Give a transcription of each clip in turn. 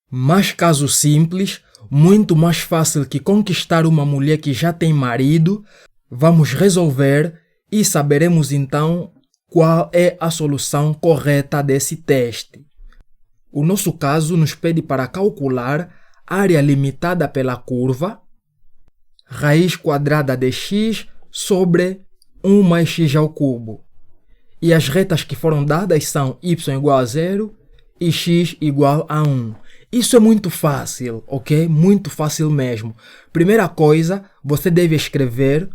Mais caso simples, muito mais fácil que conquistar uma mulher que já tem marido, vamos resolver e saberemos então qual é a solução correta desse teste. O nosso caso nos pede para calcular a área limitada pela curva, raiz quadrada de x sobre 1 mais x ao cubo. E as retas que foram dadas são y igual a 0 e x igual a 1. Isso é muito fácil, ok? Muito fácil mesmo. Primeira coisa, você deve escrever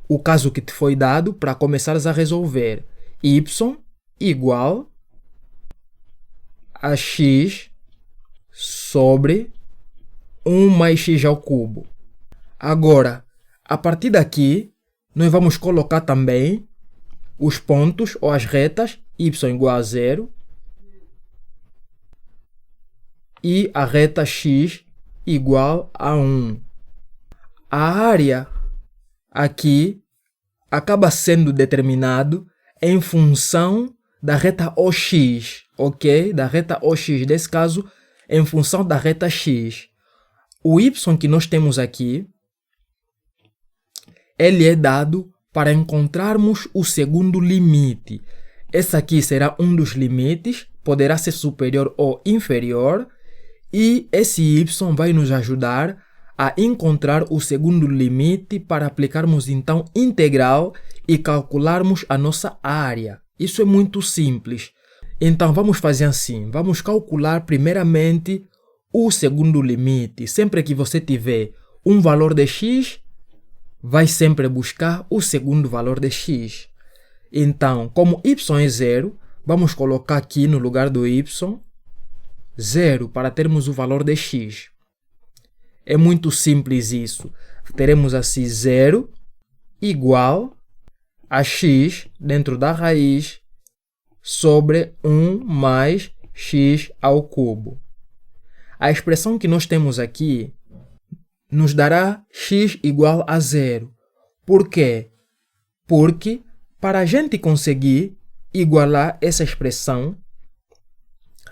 o caso que te foi dado para começares a resolver. Y igual a x sobre 1 mais x ao cubo. Agora, a partir daqui, nós vamos colocar também os pontos ou as retas y igual a 0 e a reta x igual a 1. A área aqui acaba sendo determinado em função da reta OX, ok? Da reta OX, nesse caso, em função da reta x. O y que nós temos aqui, ele é dado para encontrarmos o segundo limite. Esse aqui será um dos limites, poderá ser superior ou inferior, e esse y vai nos ajudar a encontrar o segundo limite para aplicarmos então integral e calcularmos a nossa área. Isso é muito simples. Então vamos fazer assim, vamos calcular primeiramente o segundo limite. Sempre que você tiver um valor de x, vai sempre buscar o segundo valor de x. Então, como y é 0, vamos colocar aqui no lugar do y 0 para termos o valor de x. É muito simples isso. Teremos assim 0 igual a x dentro da raiz sobre 1 mais x ao cubo. A expressão que nós temos aqui nos dará x igual a 0. Por quê? Porque para a gente conseguir igualar essa expressão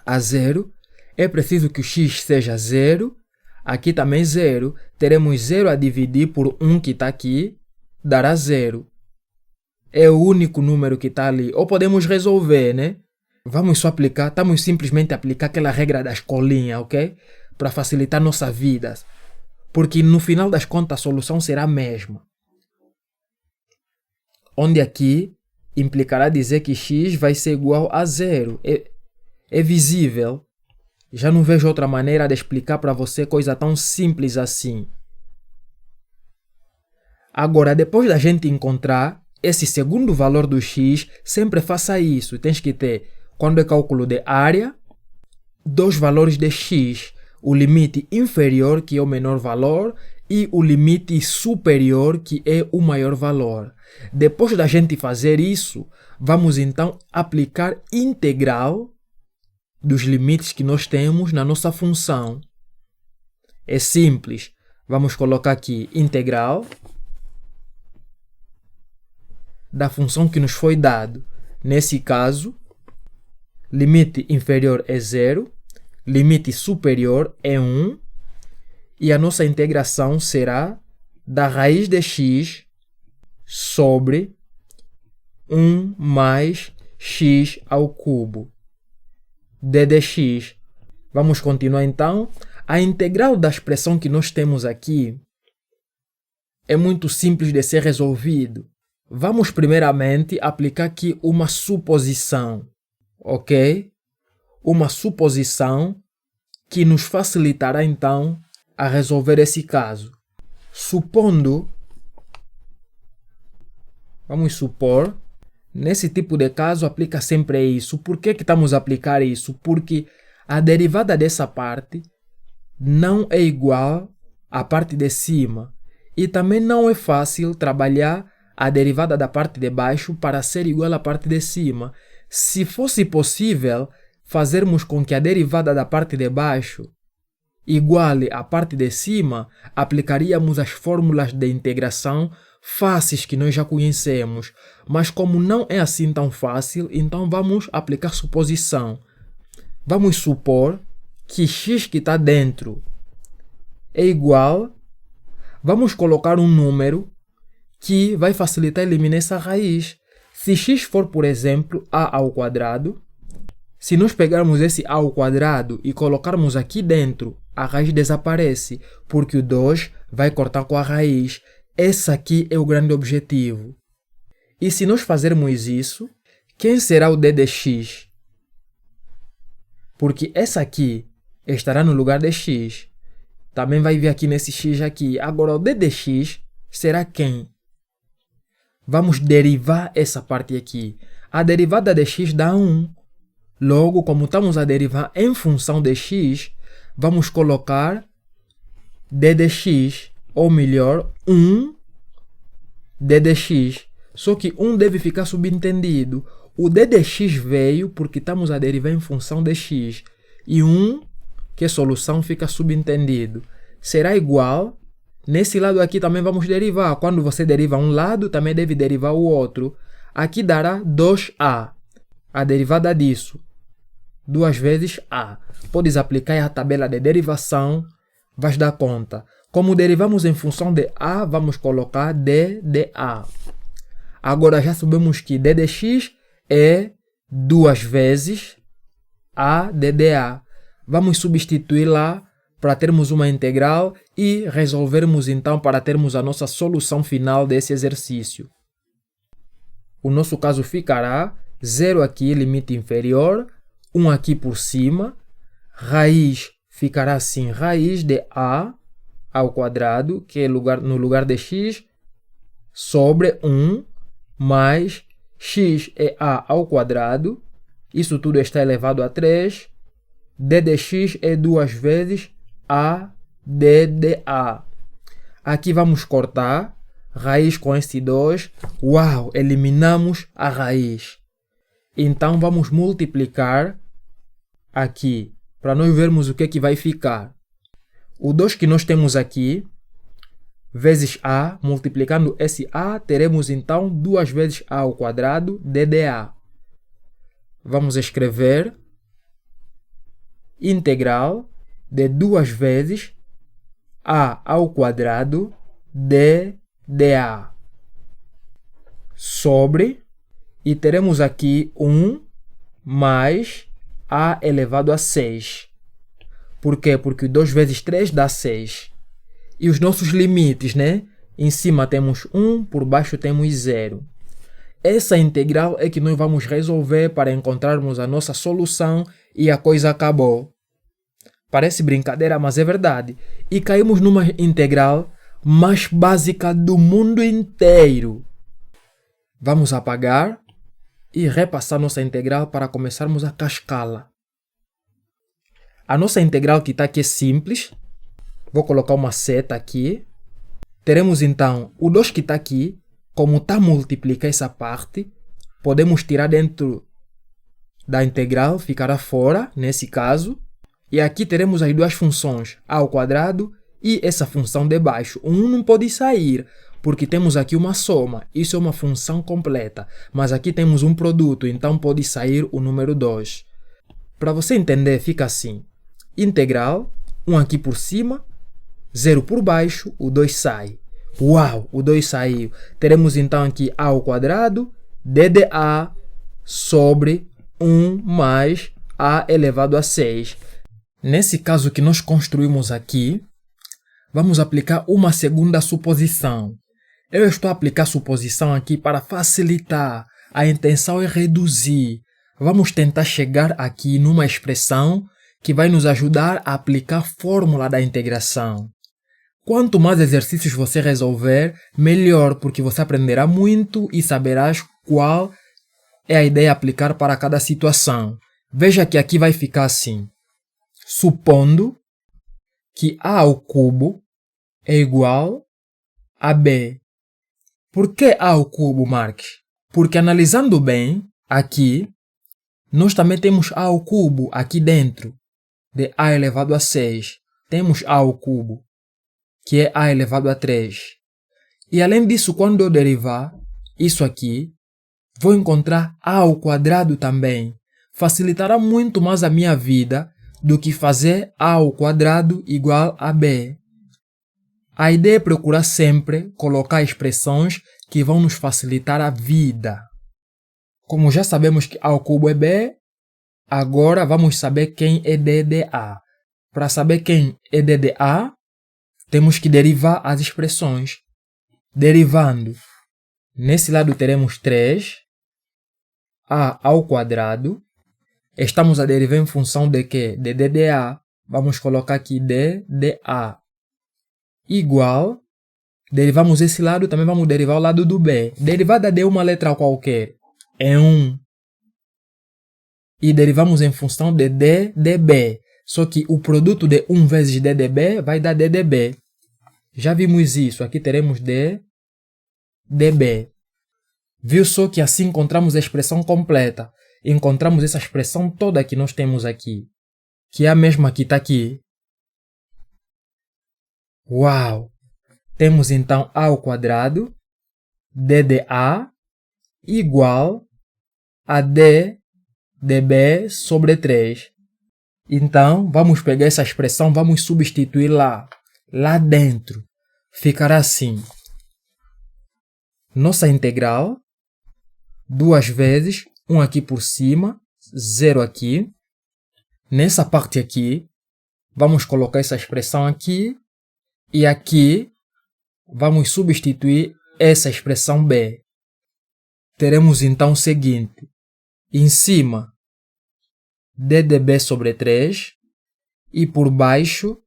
a 0, é preciso que o x seja 0, aqui também 0. Teremos 0 a dividir por 1 que está aqui, dará 0. É o único número que está ali. Ou podemos resolver, né? Vamos só aplicar, estamos simplesmente a aplicar aquela regra da escolinha, ok? Para facilitar nossa vida. Porque no final das contas a solução será a mesma. Onde aqui implicará dizer que x vai ser igual a 0. É visível. Já não vejo outra maneira de explicar para você coisa tão simples assim. Agora, depois da gente encontrar esse segundo valor do x, sempre faça isso. Tens que ter, quando é cálculo de área, dois valores de x. O limite inferior, que é o menor valor, e o limite superior, que é o maior valor. Depois da gente fazer isso, vamos então aplicar integral dos limites que nós temos na nossa função. É simples. Vamos colocar aqui integral da função que nos foi dado. Nesse caso, limite inferior é 0, limite superior é 1, e a nossa integração será da raiz de x sobre 1 mais x ao cubo d dx. Vamos continuar então. A integral da expressão que nós temos aqui é muito simples de ser resolvido. Vamos primeiramente aplicar aqui uma suposição, ok? Uma suposição que nos facilitará então a resolver esse caso. Supondo, vamos supor, nesse tipo de caso aplica sempre isso. Por que estamos a aplicar isso? Porque a derivada dessa parte não é igual à parte de cima. E também não é fácil trabalhar a derivada da parte de baixo para ser igual à parte de cima. Se fosse possível fazermos com que a derivada da parte de baixo iguale à parte de cima, aplicaríamos as fórmulas de integração fáceis que nós já conhecemos. Mas como não é assim tão fácil, então vamos aplicar suposição. Vamos supor que x que está dentro é igual, vamos colocar um número que vai facilitar eliminar essa raiz. Se x for, por exemplo, a ao quadrado, se nós pegarmos esse a ao quadrado e colocarmos aqui dentro, a raiz desaparece, porque o 2 vai cortar com a raiz. Esse aqui é o grande objetivo. E se nós fazermos isso, quem será o d de x? Porque essa aqui estará no lugar de x. Também vai vir aqui nesse x aqui. Agora, o d de x será quem? Vamos derivar essa parte aqui. A derivada de x dá 1. Logo, como estamos a derivar em função de x, vamos colocar d de x, ou melhor, 1 d de x. Só que 1 deve ficar subentendido. O d de x veio porque estamos a derivar em função de x. E 1, que é solução, fica subentendido. Será igual. Nesse lado aqui também vamos derivar. Quando você deriva um lado, também deve derivar o outro. Aqui dará 2a. A derivada disso, 2 vezes a. Podes aplicar a tabela de derivação, vais dar conta. Como derivamos em função de a, vamos colocar d de a. Agora já sabemos que d de x é 2 vezes a d de a. Vamos substituir lá para termos uma integral e resolvermos então para termos a nossa solução final desse exercício. O nosso caso ficará 0 aqui, limite inferior, 1 aqui por cima, raiz ficará assim, raiz de a ao quadrado, que é no lugar de x, sobre 1, mais x é a ao quadrado, isso tudo está elevado a 3, d de x é 2 vezes a d de a. Aqui vamos cortar, raiz com esse 2, uau, eliminamos a raiz. Então vamos multiplicar aqui, para nós vermos o que é que vai ficar. O 2 que nós temos aqui, vezes a, multiplicando esse a, teremos então 2 vezes a ao quadrado, d de a. Vamos escrever integral de 2 vezes a ao quadrado, d de a. Sobre, e teremos aqui 1 mais a elevado a 6. Por quê? Porque 2 vezes 3 dá 6. E os nossos limites, né? Em cima temos 1, por baixo temos 0. Essa integral é que nós vamos resolver para encontrarmos a nossa solução e a coisa acabou. Parece brincadeira, mas é verdade. E caímos numa integral mais básica do mundo inteiro. Vamos apagar e repassar nossa integral para começarmos a cascá-la. A nossa integral que está aqui é simples. Vou colocar uma seta aqui. Teremos então o 2 que está aqui. Como está a multiplicar essa parte, podemos tirar dentro da integral, ficará fora, nesse caso. E aqui teremos as duas funções, a ao quadrado e essa função de baixo. O 1 não pode sair, porque temos aqui uma soma. Isso é uma função completa. Mas aqui temos um produto, então pode sair o número 2. Para você entender, fica assim. Integral, 1 aqui por cima, 0 por baixo, o 2 sai. Uau, o 2 saiu. Teremos então aqui a ao quadrado, d de a, sobre 1 mais a elevado a 6. Nesse caso que nós construímos aqui, vamos aplicar uma segunda suposição. Eu estou a aplicar suposição aqui para facilitar. A intenção é reduzir. Vamos tentar chegar aqui numa expressão que vai nos ajudar a aplicar a fórmula da integração. Quanto mais exercícios você resolver, melhor, porque você aprenderá muito e saberás qual é a ideia a aplicar para cada situação. Veja que aqui vai ficar assim. Supondo que a ao cubo é igual a b. Por que a ao cubo, Marques? Porque analisando bem, aqui, nós também temos a ao cubo aqui dentro, de a elevado a 6. Temos a ao cubo, que é a elevado a 3. E além disso, quando eu derivar isso aqui, vou encontrar a ao quadrado também. Facilitará muito mais a minha vida do que fazer a ao quadrado igual a b. A ideia é procurar sempre colocar expressões que vão nos facilitar a vida. Como já sabemos que a ao cubo é b, agora vamos saber quem é d de a. Para saber quem é d de a, temos que derivar as expressões. Derivando, nesse lado teremos 3, a ao quadrado. Estamos a derivar em função de quê? De d de a. Vamos colocar aqui d de a. Igual, derivamos esse lado, também vamos derivar o lado do b. Derivada de uma letra qualquer é 1. E derivamos em função de d de b. Só que o produto de 1 vezes d de b vai dar d de b. Já vimos isso. Aqui teremos d de b. Viu só que assim encontramos a expressão completa. Encontramos essa expressão toda que nós temos aqui. Que é a mesma que está aqui. Uau! Temos então a ao quadrado, d de a, igual a d de b sobre 3. Então, vamos pegar essa expressão, vamos substituir lá dentro. Ficará assim. Nossa integral, 2 vezes, 1 aqui por cima, 0 aqui. Nessa parte aqui, vamos colocar essa expressão aqui. E aqui, vamos substituir essa expressão b. Teremos então o seguinte. Em cima, d de b sobre 3. E por baixo,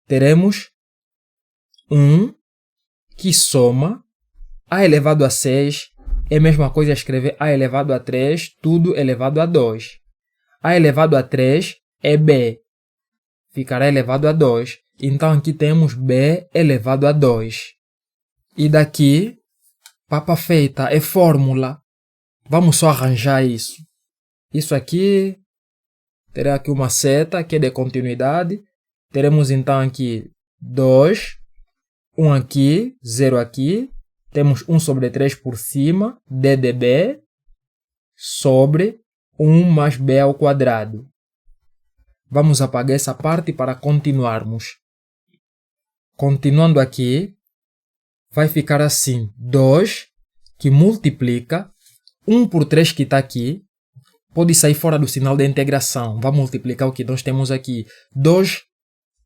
teremos 1 que soma a elevado a 6. É a mesma coisa escrever a elevado a 3, tudo elevado a 2. A elevado a 3 é b. Ficará elevado a 2. Então aqui temos b elevado a 2. E daqui, papa feita, é fórmula. Vamos só arranjar isso. Isso aqui terá aqui uma seta que é de continuidade. Teremos então aqui 2, 1 aqui, 0 aqui. Temos 1 sobre 3 por cima, d de b, sobre 1 mais b ao quadrado. Vamos apagar essa parte para continuarmos. Continuando aqui, vai ficar assim, 2, que multiplica, 1 por 3 que está aqui, pode sair fora do sinal de integração. Vai multiplicar o que nós temos aqui. 2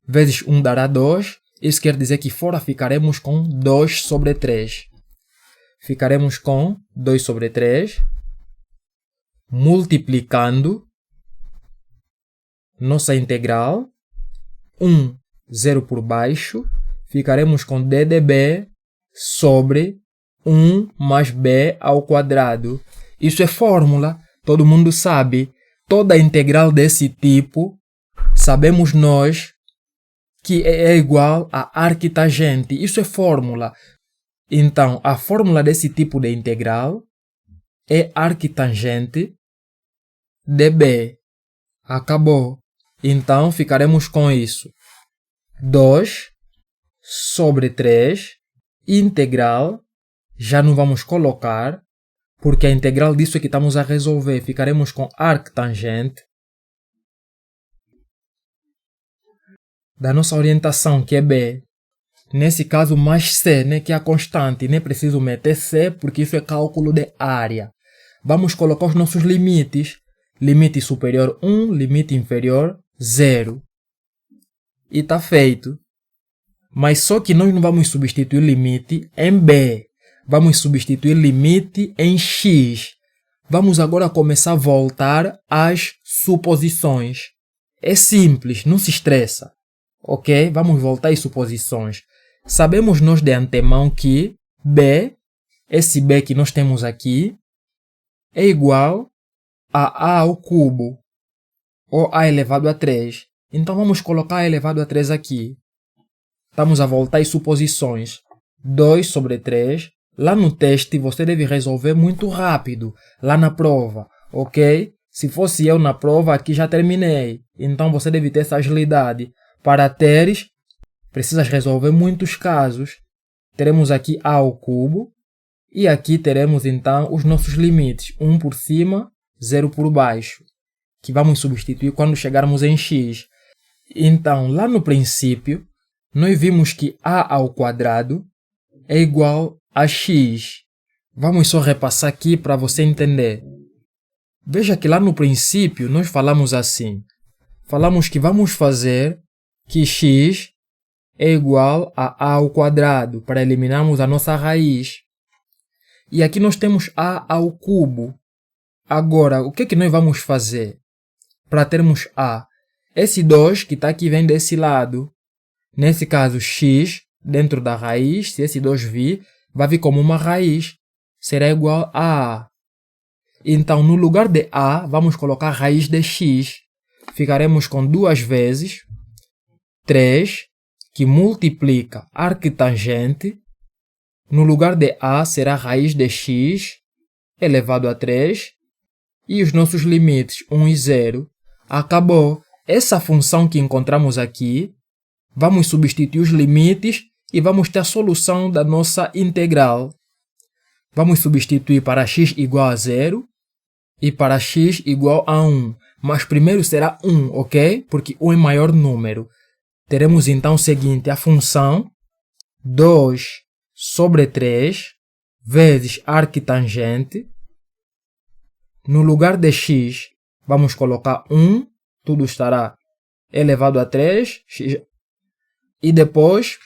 vezes 1 dará 2, isso quer dizer que fora ficaremos com 2 sobre 3. Ficaremos com 2 sobre 3, multiplicando nossa integral, 1, 0 por baixo, ficaremos com d de b sobre 1 mais b ao quadrado. Isso é fórmula, todo mundo sabe. Toda integral desse tipo, sabemos nós que é igual a arquitangente. Isso é fórmula. Então, a fórmula desse tipo de integral é arquitangente db. Acabou. Então, ficaremos com isso. 2 sobre 3, integral, já não vamos colocar, porque a integral disso é que estamos a resolver. Ficaremos com arctangente da nossa orientação, que é b. Nesse caso, mais c, né, que é a constante. Nem preciso meter c, porque isso é cálculo de área. Vamos colocar os nossos limites. Limite superior 1, limite inferior 0. E está feito. Mas só que nós não vamos substituir limite em b. Vamos substituir limite em x. Vamos agora começar a voltar às suposições. É simples, não se estressa. Ok? Vamos voltar às suposições. Sabemos nós de antemão que b, esse b que nós temos aqui, é igual a ao cubo, ou a elevado a 3. Então vamos colocar a elevado a 3 aqui. Estamos a voltar às suposições. 2 sobre 3. Lá no teste você deve resolver muito rápido, lá na prova, ok? Se fosse eu na prova, aqui já terminei. Então você deve ter essa agilidade. Para teres, precisas resolver muitos casos. Teremos aqui a ao cubo. E aqui teremos então os nossos limites. 1 por cima, 0 por baixo. Que vamos substituir quando chegarmos em x. Então, lá no princípio, nós vimos que a ao quadrado é igual a x. Vamos só repassar aqui para você entender. Veja que lá no princípio nós falamos assim. Falamos que vamos fazer que x é igual a ao quadrado para eliminarmos a nossa raiz. E aqui nós temos a ao cubo. Agora, o que é que nós vamos fazer para termos a? Esse 2 que está aqui vem desse lado. Nesse caso, x dentro da raiz, se esse 2 vir, vai vir como uma raiz. Será igual a. Então, no lugar de a, vamos colocar a raiz de x. Ficaremos com 2 vezes 3, que multiplica arctangente. No lugar de a, será a raiz de x elevado a 3. E os nossos limites, 1 e 0. Acabou. Essa função que encontramos aqui, vamos substituir os limites e vamos ter a solução da nossa integral. Vamos substituir para x igual a 0 e para x igual a 1. Mas primeiro será 1, ok? Porque 1 é maior número. Teremos então o seguinte, a função 2 sobre 3 vezes arctangente. No lugar de x, vamos colocar 1. Tudo estará elevado a 3. E depois,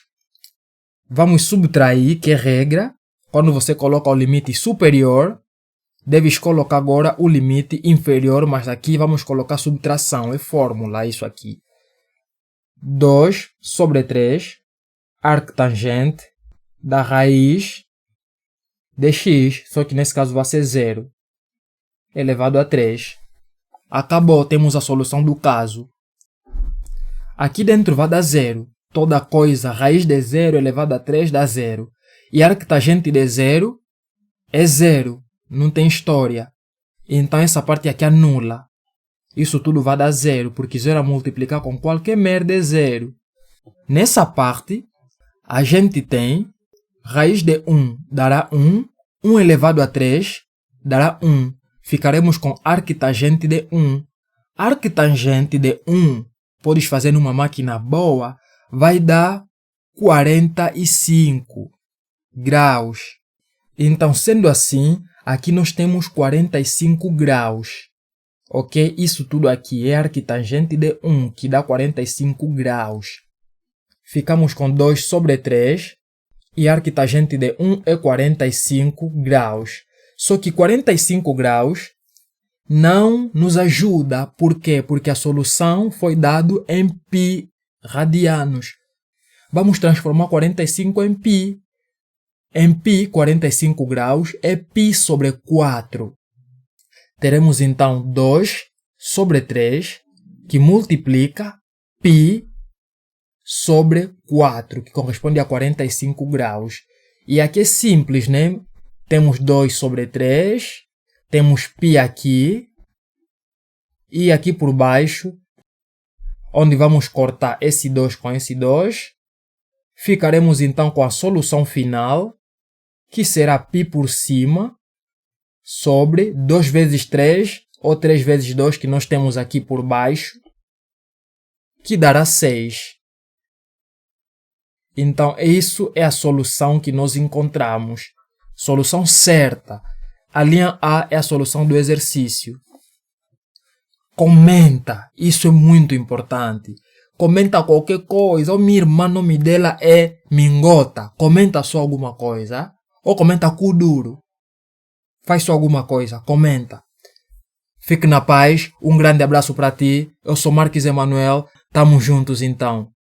vamos subtrair, que é regra. Quando você coloca o limite superior, deves colocar agora o limite inferior, mas aqui vamos colocar subtração, é fórmula, isso aqui. 2 sobre 3, arctangente da raiz de x, só que nesse caso vai ser 0, elevado a 3. Acabou, temos a solução do caso. Aqui dentro vai dar 0. Toda coisa, raiz de 0 elevado a 3 dá 0. E arctangente de 0 é 0. Não tem história. Então essa parte aqui anula. Isso tudo vai dar 0, porque 0 a multiplicar com qualquer merda é 0. Nessa parte, a gente tem raiz de 1 dará 1. 1 elevado a 3 dará 1. Ficaremos com arctangente de 1. Arctangente de 1, podes fazer numa máquina boa, vai dar 45 graus. Então, sendo assim, aqui nós temos 45 graus. Ok? Isso tudo aqui é arctangente de 1, que dá 45 graus. Ficamos com 2 sobre 3 e arctangente de 1 é 45 graus. Só que 45 graus não nos ajuda. Por quê? Porque a solução foi dada em π radianos. Vamos transformar 45 em π. Em π, 45 graus é π sobre 4. Teremos então 2 sobre 3, que multiplica π sobre 4, que corresponde a 45 graus. E aqui é simples, né? Temos 2 sobre 3, temos π aqui, e aqui por baixo, onde vamos cortar esse 2 com esse 2, ficaremos então com a solução final, que será π por cima, sobre 2 vezes 3, ou 3 vezes 2 que nós temos aqui por baixo, que dará 6. Então, isso é a solução que nós encontramos. Solução certa. A linha A é a solução do exercício. Comenta. Isso é muito importante. Comenta qualquer coisa. Ou minha irmã, o nome dela é Mingota. Comenta só alguma coisa. Ou comenta Kuduro. Faz só alguma coisa. Comenta. Fique na paz. Um grande abraço para ti. Eu sou Marques Emanuel. Tamo juntos então.